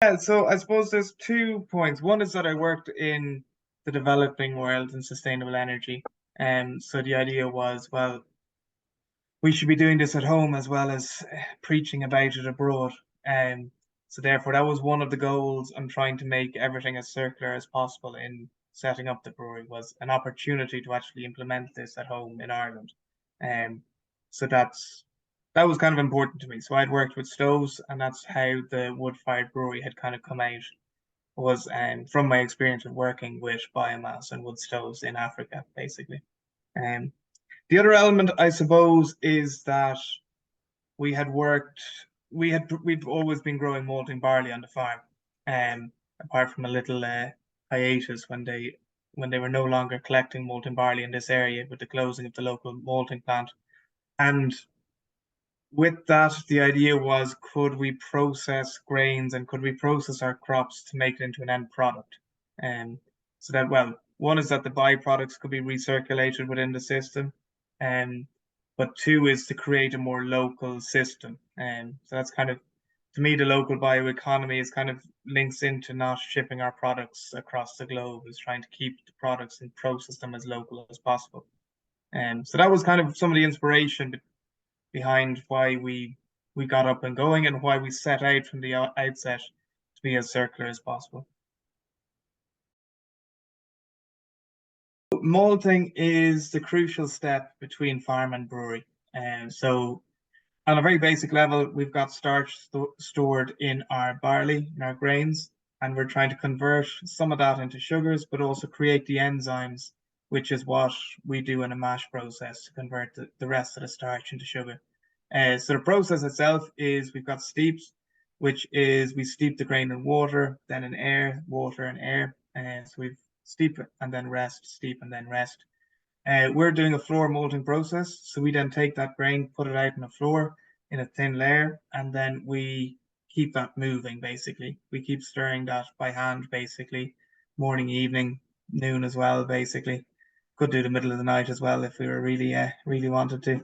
Yeah, so I suppose there's 2 points. One is that I worked in the developing world in sustainable energy. And so the idea was, well, we should be doing this at home as well as preaching about it abroad. Um, so therefore, that was one of the goals. I'm trying to make everything as circular as possible in setting up the brewery was an opportunity to actually implement this at home in Ireland. Um, so that was kind of important to me. So I'd worked with stoves, and that's how the wood-fired brewery had kind of come out. Was from my experience of working with biomass and wood stoves in Africa, basically. Um, the other element, I suppose, is that we had worked, we've always been growing malting barley on the farm, apart from a little hiatus when they were no longer collecting malting barley in this area with the closing of the local malting plant. And with that, the idea was, could we process grains and could we process our crops to make it into an end product? And so that, well, one is that the byproducts could be recirculated within the system, and but two is to create a more local system. And so that's kind of, to me, the local bioeconomy is kind of links into not shipping our products across the globe, is trying to keep the products and process them as local as possible. And so that was kind of some of the inspiration behind why we got up and going and why we set out from the outset to be as circular as possible. Malting is the crucial step between farm and brewery. And so on a very basic level, we've got starch stored in our barley, in our grains, and we're trying to convert some of that into sugars, but also create the enzymes, which is what we do in a mash process to convert the rest of the starch into sugar. So the process itself is we've got steeps, which is we steep the grain in water, then in air, water and air. So we've steep and then rest, steep and then rest. We're doing a floor malting process. So we then take that grain, put it out on the floor in a thin layer, and then we keep that moving basically. We keep stirring that by hand basically, morning, evening, noon as well, basically. Could do the middle of the night as well if we were really wanted to.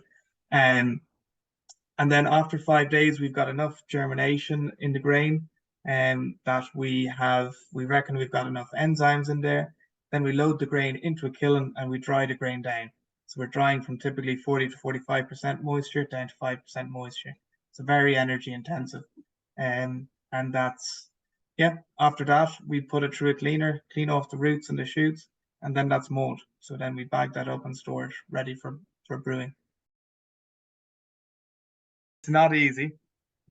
And then after 5 days, we've got enough germination in the grain that we reckon we've got enough enzymes in there. Then we load the grain into a kiln and we dry the grain down. So we're drying from typically 40 to 45% moisture down to 5% moisture. It's very energy intensive. And that's, yeah, after that, we put it through a cleaner, clean off the roots and the shoots, and then that's malt. So then we bag that up and store it ready for brewing. It's not easy.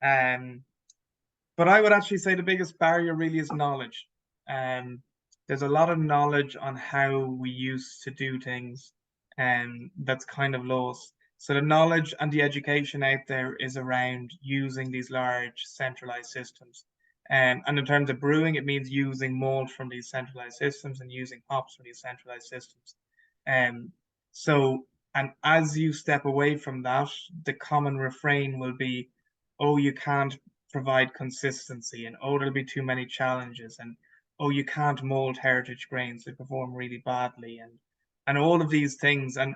But I would actually say the biggest barrier really is knowledge. There's a lot of knowledge on how we used to do things, and that's kind of lost. So the knowledge and the education out there is around using these large centralized systems. And in terms of brewing, it means using malt from these centralized systems and using hops from these centralized systems. Um, so, and as you step away from that, the common refrain will be, oh, you can't provide consistency, and oh, there'll be too many challenges, and oh, you can't mold heritage grains, they perform really badly, and all of these things. And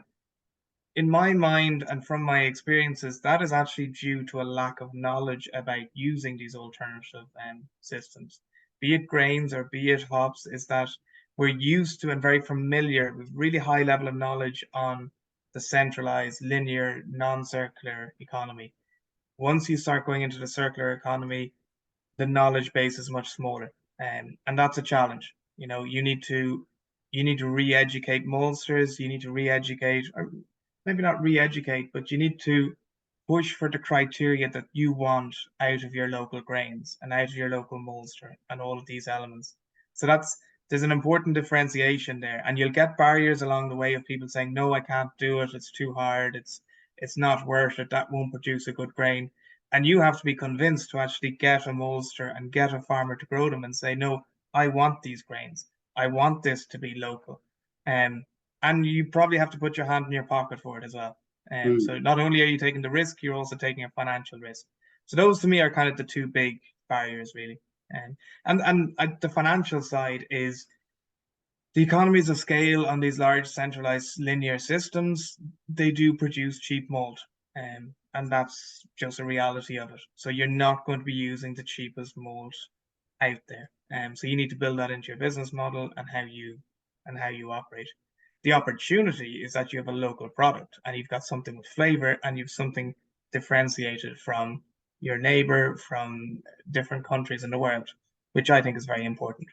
in my mind and from my experiences, that is actually due to a lack of knowledge about using these alternative systems, be it grains or be it hops, is that we're used to and very familiar with really high level of knowledge on the centralized, linear, non-circular economy. Once you start going into the circular economy, the knowledge base is much smaller, and that's a challenge. You know, you need to re-educate maltsters. You need to re-educate, or maybe not re-educate, but you need to push for the criteria that you want out of your local grains and out of your local maltster and all of these elements. So there's an important differentiation there, and you'll get barriers along the way of people saying, no, I can't do it, it's too hard, it's not worth it, that won't produce a good grain. And you have to be convinced to actually get a maltster and get a farmer to grow them and say, no, I want these grains, I want this to be local. And you probably have to put your hand in your pocket for it as well. So not only are you taking the risk, you're also taking a financial risk. So those to me are kind of the two big barriers, really. And the financial side is the economies of scale on these large centralized linear systems. They do produce cheap malt, and that's just a reality of it. So you're not going to be using the cheapest malt out there. So you need to build that into your business model and how you operate. The opportunity is that you have a local product and you've got something with flavor and you've something differentiated from your neighbor, from different countries in the world, which I think is very important.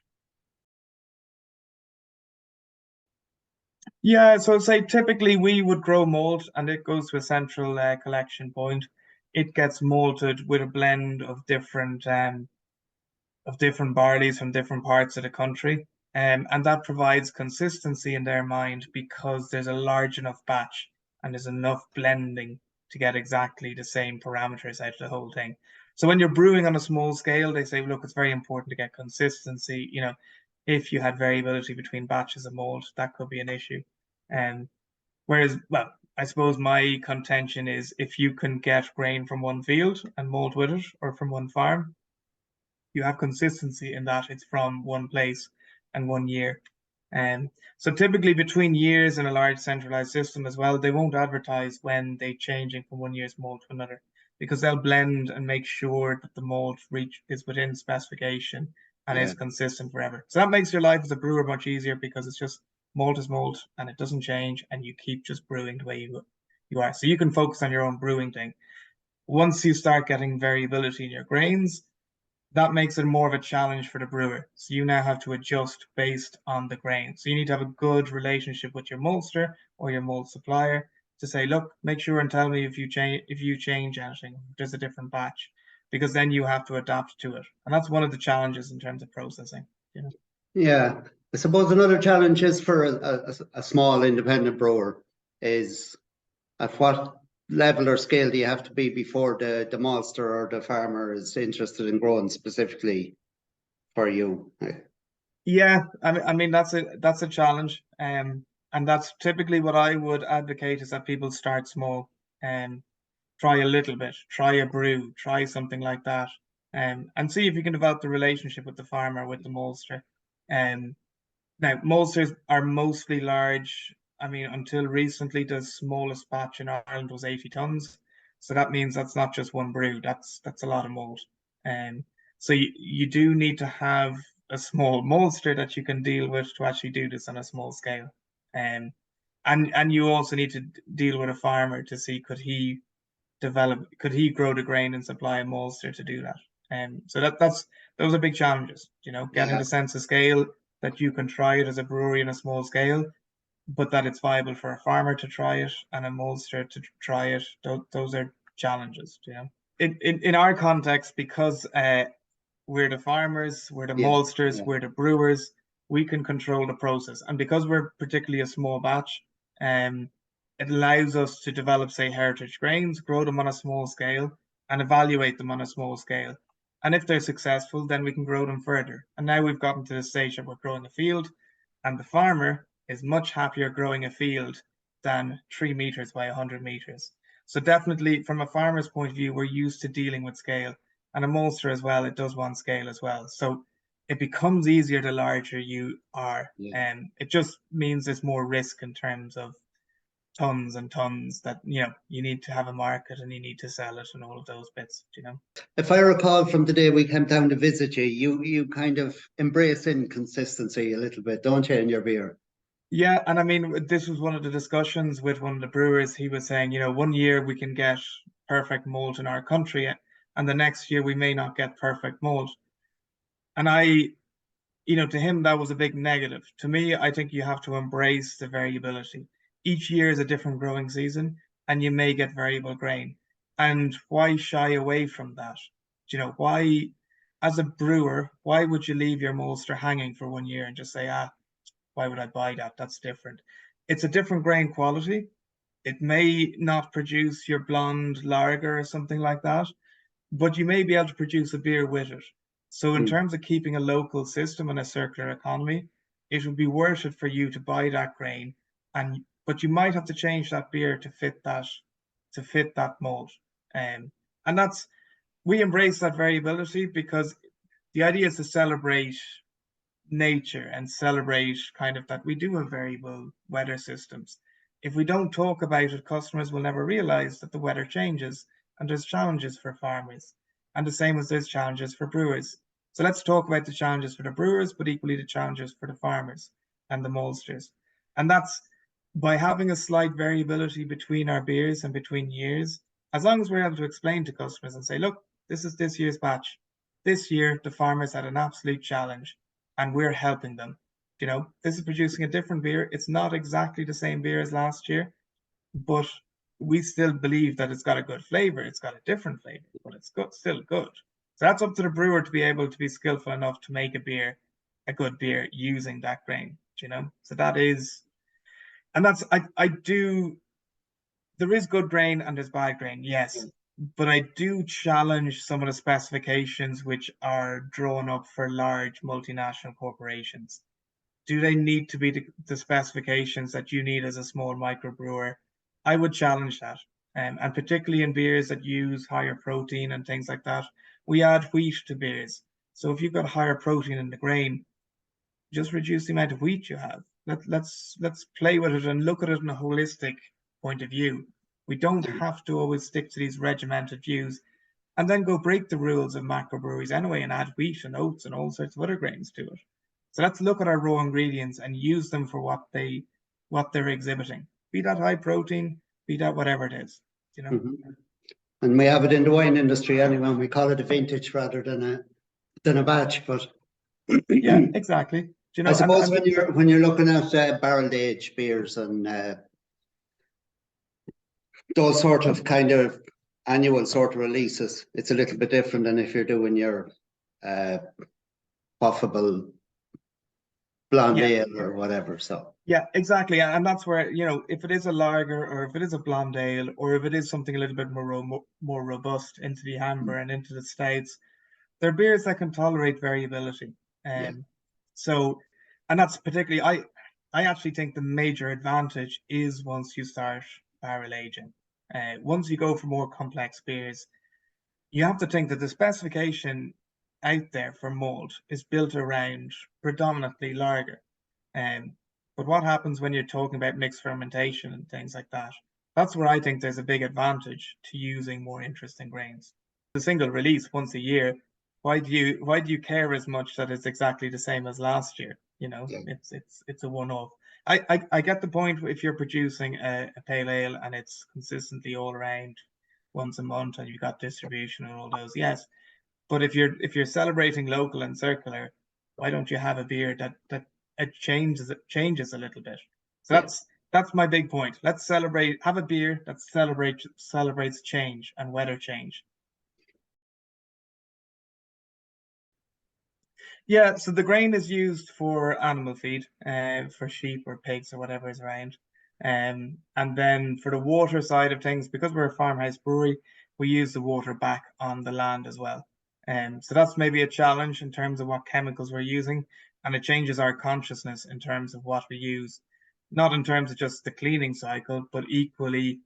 Yeah, so say typically we would grow malt and it goes to a central collection point. It gets malted with a blend of different barleys from different parts of the country. And that provides consistency in their mind because there's a large enough batch and there's enough blending to get exactly the same parameters out of the whole thing. So when you're brewing on a small scale, they say, look, it's very important to get consistency. If you had variability between batches of malt, that could be an issue. Whereas, well, I suppose my contention is if you can get grain from one field and malt with it, or from one farm, you have consistency in that it's from one place and one year. So typically between years in a large centralized system as well, they won't advertise when they changing from one year's malt to another because they'll blend and make sure that the malt reach is within specification and Yeah. is consistent forever. So that makes your life as a brewer much easier because it's just malt is malt and it doesn't change and you keep just brewing the way you are. So you can focus on your own brewing thing. Once you start getting variability in your grains, that makes it more of a challenge for the brewer. So you now have to adjust based on the grain. So you need to have a good relationship with your maltster or your malt supplier to say, look, make sure and tell me if you change anything, if there's a different batch, because then you have to adapt to it. And that's one of the challenges in terms of processing. Yeah. I suppose another challenge is for a small independent brewer is at what level or scale do you have to be before the maltster or the farmer is interested in growing specifically for you? Yeah, I mean that's a challenge. And that's typically what I would advocate is that people start small and try a little bit, try a brew, try something like that, and see if you can develop the relationship with the farmer, with the maltster. Um, Now, maltsters are mostly large. I mean, until recently, the smallest batch in Ireland was 80 tons. So that means that's not just one brew. That's a lot of malt. Um, so you do need to have a small maltster that you can deal with to actually do this on a small scale. Um, and you also need to deal with a farmer to see could he grow the grain and supply a maltster to do that. So those are big challenges, getting Yeah. the sense of scale that you can try it as a brewery in a small scale, but that it's viable for a farmer to try it and a maltster to try it. Those are challenges. In our context, because we're the farmers, we're the Yeah. maltsters, Yeah. we're the brewers, we can control the process. And because we're particularly a small batch, um, it allows us to develop, say, heritage grains, grow them on a small scale, and evaluate them on a small scale. And if they're successful, then we can grow them further. And now we've gotten to the stage that we're growing a field, and the farmer is much happier growing a field than 3 meters by 100 meters. So definitely, from a farmer's point of view, we're used to dealing with scale, and a maltster as well. It does want scale as well. So it becomes easier the larger you are, Yeah. and it just means there's more risk in terms of tons and tons that you need to have a market and you need to sell it and all of those bits. If I recall from the day we came down to visit you, you kind of embrace inconsistency a little bit, don't you, in your beer? Yeah, and I mean this was one of the discussions with one of the brewers. He was saying, one year we can get perfect malt in our country, and the next year we may not get perfect malt. And to him, that was a big negative. To me, I think you have to embrace the variability. Each year is a different growing season, and you may get variable grain. And why shy away from that? Why, as a brewer, why would you leave your maltster hanging for one year and just say, why would I buy that? That's different. It's a different grain quality. It may not produce your blonde lager or something like that, but you may be able to produce a beer with it. So in Mm. terms of keeping a local system and a circular economy, it would be worth it for you to buy that grain, but you might have to change that beer to fit that mold. And that's we embrace that variability because the idea is to celebrate nature and celebrate kind of that we do have variable weather systems. If we don't talk about it, customers will never realize that the weather changes and there's challenges for farmers. And the same as there's challenges for brewers. So let's talk about the challenges for the brewers, but equally the challenges for the farmers and the maltsters. And that's by having a slight variability between our beers and between years, as long as we're able to explain to customers and say, look, this is this year's batch. This year, the farmers had an absolute challenge and we're helping them. You know, this is producing a different beer. It's not exactly the same beer as last year, but we still believe that it's got a good flavor. It's got a different flavor, but it's good, still good. So that's up to the brewer to be able to be skillful enough to make a beer, a good beer using that grain, you know? So that is, and that's, I do, there is good grain and there's bad grain, yes. But I do challenge some of the specifications which are drawn up for large multinational corporations. Do they need to be the specifications that you need as a small microbrewer? I would challenge that. And particularly in beers that use higher protein and things like that, we add wheat to beers. So if you've got higher protein in the grain, just reduce the amount of wheat you have. Let's play with it and look at it in a holistic point of view. We don't have to always stick to these regimented views and then go break the rules of macrobreweries anyway and add wheat and oats and all sorts of other grains to it. So let's look at our raw ingredients and use them for what they're exhibiting. Be that high protein, be that whatever it is, you know. And we have it in the wine industry anyway. We call it a vintage rather than a batch. But yeah, exactly. You know, I suppose when you're looking at barrel aged beers and those sort of kind of annual sort of releases, it's a little bit different than if you're doing your puffable blonde ale or whatever. So yeah, exactly. And that's where, you know, if it is a lager or if it is a blonde ale or if it is something a little bit more robust into the amber and into the stouts, they're beers that can tolerate variability. So, and that's particularly, I actually think the major advantage is once you start barrel aging. Once you go for more complex beers, you have to think that the specification out there for malt is built around predominantly lager. But what happens when you're talking about mixed fermentation and things like that? That's where I think there's a big advantage to using more interesting grains. The single release once a year, why do you care as much that it's exactly the same as last year? You know, it's a one-off. I get the point if you're producing a pale ale and it's consistently all around once a month and you've got distribution and all those, yes. But if you're celebrating local and circular, why don't you have a beer that it changes a little bit? So that's my big point. Let's have a beer that celebrates change and weather change. Yeah, so the grain is used for animal feed, for sheep or pigs or whatever is around. And then for the water side of things, because we're a farmhouse brewery, we use the water back on the land as well. So that's maybe a challenge in terms of what chemicals we're using, and it changes our consciousness in terms of what we use, not in terms of just the cleaning cycle, but equally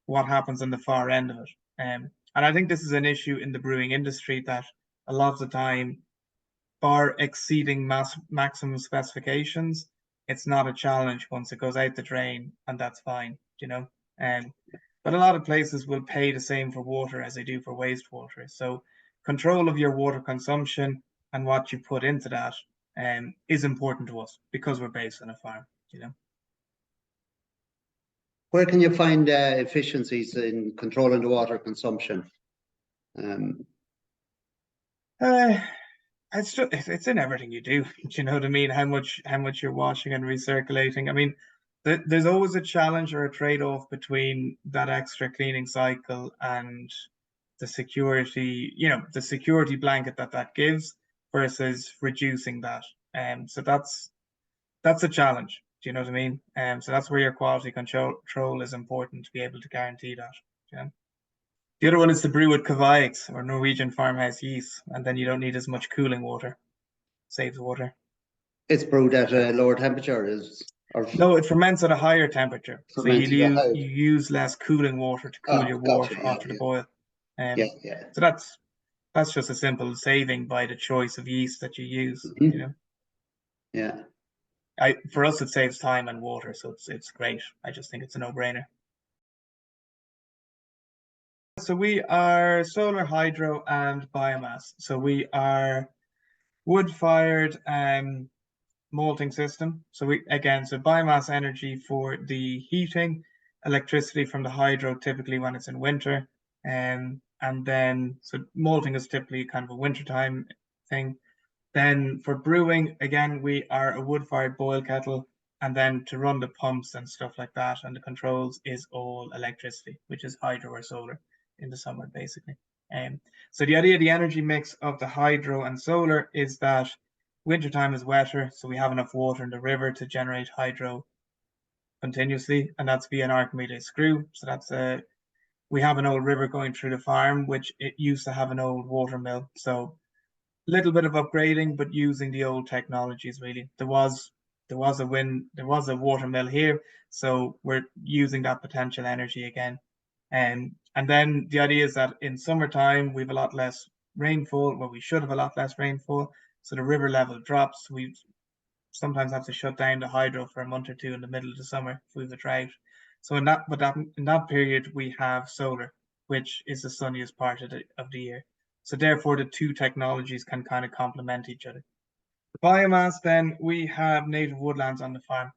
what happens on the far end of it. And I think this is an issue in the brewing industry that a lot of the time, bar exceeding maximum specifications, it's not a challenge once it goes out the drain, and that's fine, you know. But a lot of places will pay the same for water as they do for wastewater. So control of your water consumption and what you put into that is important to us because we're based on a farm, you know. Where can you find efficiencies in controlling the water consumption? It's in everything you do. Do you know what I mean? How much you're washing and recirculating. I mean, there's always a challenge or a trade-off between that extra cleaning cycle and the security, you know, the security blanket that gives versus reducing that. So that's a challenge. Do you know what I mean? So that's where your quality control is important to be able to guarantee that. You know? The other one is to brew with Kveik or Norwegian farmhouse yeast, and then you don't need as much cooling water. Saves water. It's brewed at a lower temperature, No, it ferments at a higher temperature. So you use less cooling water to cool your wort after the boil. So that's just a simple saving by the choice of yeast that you use. You know. Yeah. For us, it saves time and water, so it's great. I just think it's a no-brainer. So we are solar, hydro, and biomass. So we are wood-fired malting system. So biomass energy for the heating, electricity from the hydro, typically when it's in winter. And then, so malting is typically kind of a wintertime thing. Then for brewing, again, we are a wood-fired boil kettle. And then to run the pumps and stuff like that and the controls is all electricity, which is hydro or solar in the summer, basically. So the idea, the energy mix of the hydro and solar is that wintertime is wetter, so we have enough water in the river to generate hydro continuously, and that's via an Archimedes screw. So we have an old river going through the farm, which it used to have an old water mill. So a little bit of upgrading, but using the old technologies really. There was a water mill here, so we're using that potential energy again. And then the idea is that in summertime we have a lot less rainfall, well, we should have a lot less rainfall, so the river level drops. We sometimes have to shut down the hydro for a month or two in the middle of the summer if we have a drought. So in that period we have solar, which is the sunniest part of the year. So therefore the two technologies can kind of complement each other. Biomass, then we have native woodlands on the farm,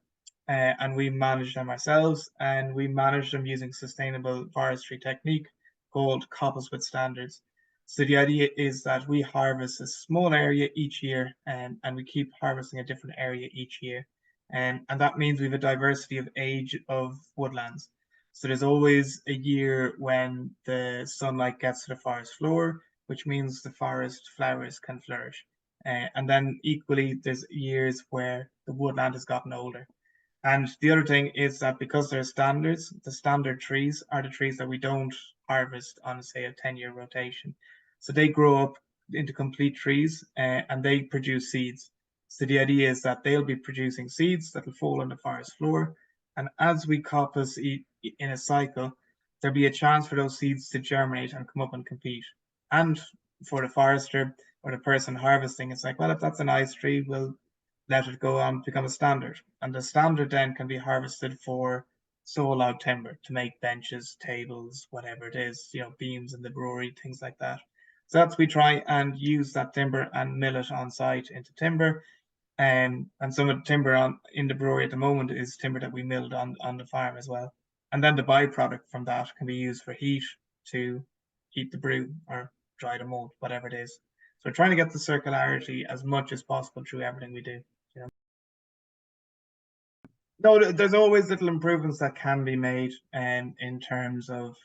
and we manage them ourselves, and we manage them using sustainable forestry technique called coppice with standards. So the idea is that we harvest a small area each year, and we keep harvesting a different area each year. And that means we have a diversity of age of woodlands. So there's always a year when the sunlight gets to the forest floor, which means the forest flowers can flourish. And then equally, there's years where the woodland has gotten older. And the other thing is that because there are standards, the standard trees are the trees that we don't harvest on, say, a 10-year rotation. So they grow up into complete trees, and they produce seeds. So the idea is that they'll be producing seeds that will fall on the forest floor. And as we coppice in a cycle, there'll be a chance for those seeds to germinate and come up and compete. And for the forester or the person harvesting, it's like, well, if that's a nice tree, we'll let it go on to become a standard. And the standard then can be harvested for saw log timber to make benches, tables, whatever it is, beams in the brewery, things like that. So we try and use that timber and mill it on site into timber. And some of the timber in the brewery at the moment is timber that we milled on the farm as well. And then the byproduct from that can be used for heat to heat the brew or dry the malt, whatever it is. So we're trying to get the circularity as much as possible through everything we do. No, there's always little improvements that can be made, in terms of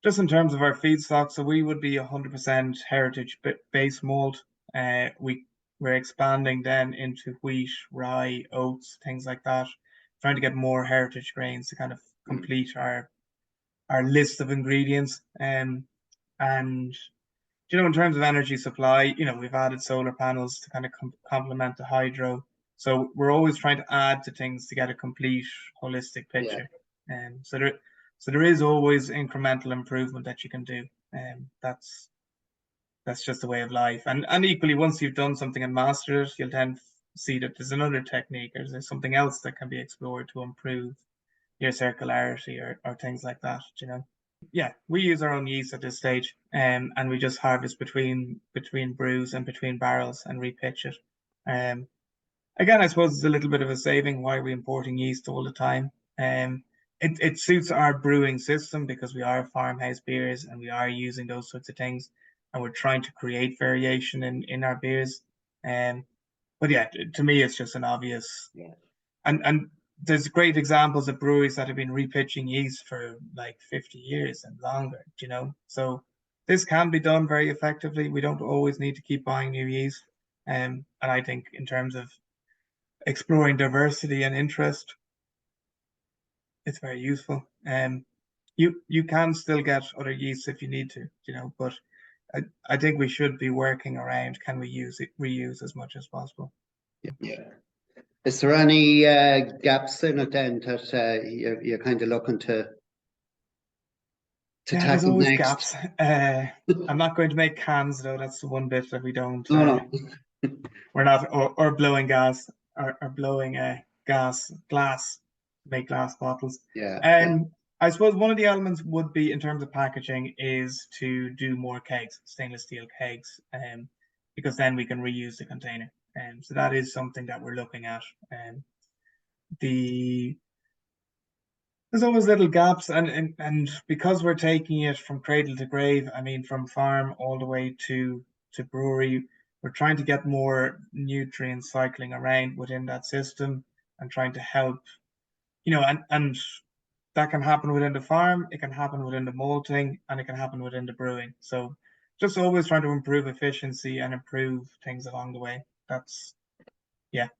our feedstock. So we would be 100% heritage based malt. We're expanding then into wheat, rye, oats, things like that, trying to get more heritage grains to kind of complete our list of ingredients. And in terms of energy supply, we've added solar panels to kind of complement the hydro. So we're always trying to add to things to get a complete holistic picture. And so there is always incremental improvement that you can do. And that's just the way of life. And equally, once you've done something and mastered it, you'll then see that there's another technique or there's something else that can be explored to improve your circularity or things like that, Yeah, we use our own yeast at this stage, and we just harvest between brews and between barrels and repitch it. Again, I suppose it's a little bit of a saving. Why are we importing yeast all the time? It suits our brewing system because we are farmhouse beers and we are using those sorts of things, and we're trying to create variation in our beers. But yeah, to me, it's just an obvious. Yeah. And there's great examples of breweries that have been repitching yeast for like 50 years and longer, So this can be done very effectively. We don't always need to keep buying new yeast. And I think in terms of exploring diversity and interest, it's very useful. You can still get other yeasts if you need to, but I think we should be working around, can we reuse as much as possible? Yeah. Is there any gaps in it then that you're kind of looking to Yeah, there's tackle always next? gaps. I'm not going to make cans though. That's the one bit that we don't. No. We're not or blowing gas or blowing glass, make glass bottles. Yeah. I suppose one of the elements would be in terms of packaging is to do more kegs, stainless steel kegs. because then we can reuse the container. And so that is something that we're looking at. And there's always little gaps, and because we're taking it from cradle to grave, I mean, from farm all the way to brewery, we're trying to get more nutrient cycling around within that system and trying to help, and that can happen within the farm, it can happen within the malting, and it can happen within the brewing. So just always trying to improve efficiency and improve things along the way.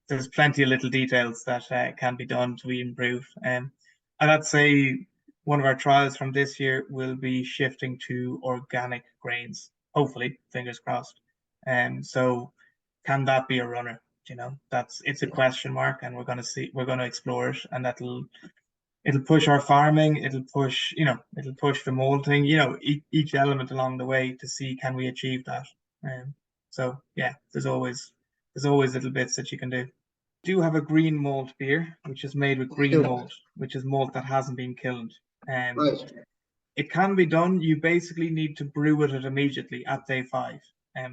There's plenty of little details that can be done to be improved. And I'd say one of our trials from this year will be shifting to organic grains, hopefully, fingers crossed. And so can that be a runner? It's a question mark, and we're going to explore it, and it'll push our farming, it'll push the malting, each element along the way to see can we achieve that. So yeah, there's always little bits that you can do. Do have a green malt beer, which is made with green malt, which is malt that hasn't been killed. Right. It can be done. You basically need to brew with it immediately at day 5.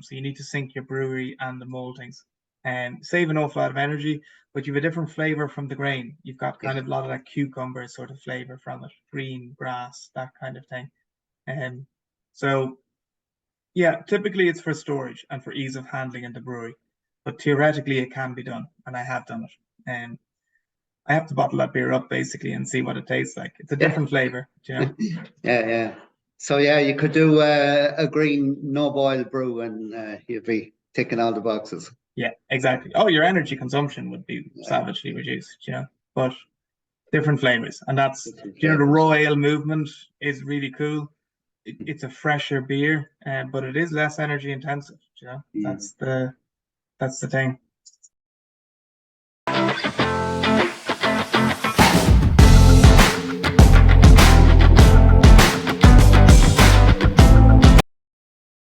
So you need to sync your brewery and the maltings, and save an awful lot of energy, but you have a different flavor from the grain. You've got kind of a lot of that cucumber sort of flavor from it, green grass, that kind of thing. So yeah, typically it's for storage and for ease of handling in the brewery, but theoretically it can be done, and I have done it. And I have to bottle that beer up basically and see what it tastes like. It's a different flavor, Yeah. So yeah, you could do a green no boil brew, and you'd be ticking all the boxes. Yeah, exactly. Oh, your energy consumption would be savagely reduced, but different flavors. And that's, the raw ale movement is really cool. It's a fresher beer, but it is less energy intensive, That's the thing.